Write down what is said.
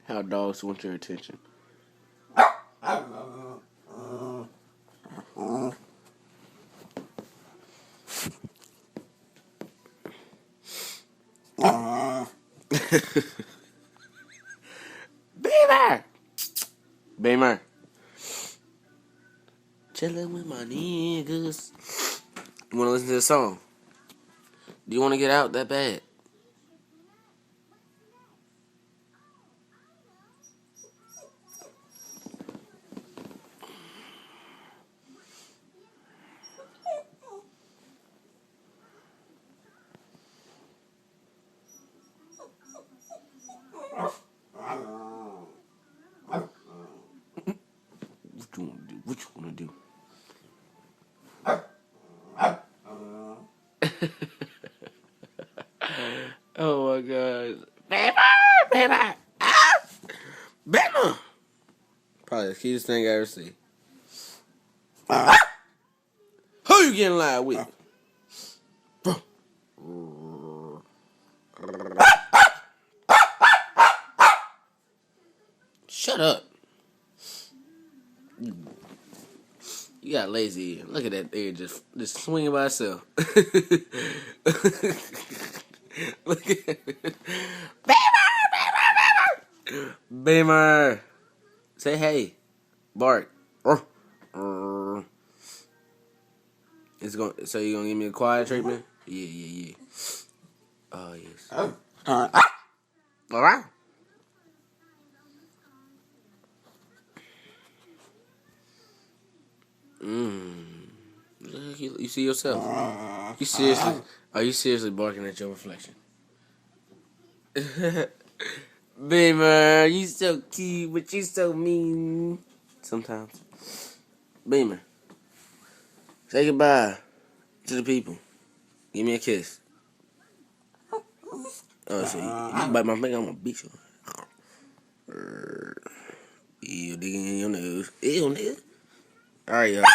How dogs want your attention. Beemer! Beemer. Chillin' with my niggas. You wanna listen to the song? Do you wanna get out that bad? What you wanna do? Oh my God. Beemer! Ah! Beemer! Probably the cutest thing I ever seen. Who you getting live with? Shut up. You got lazy ear. Look at that ear just swinging by itself. Look at it. Beemer! Beemer! Say hey. Bark. It's going. So you gonna give me a quiet treatment? Yeah. Oh yes. All right. You see yourself? You seriously? Are you seriously barking at your reflection? Beemer, you so cute, but you so mean. Sometimes. Beemer, say goodbye to the people. Give me a kiss. Oh, so you bite my finger, I'm gonna beat you. Ew, digging in your nose. Ew, nigga. Alright, y'all.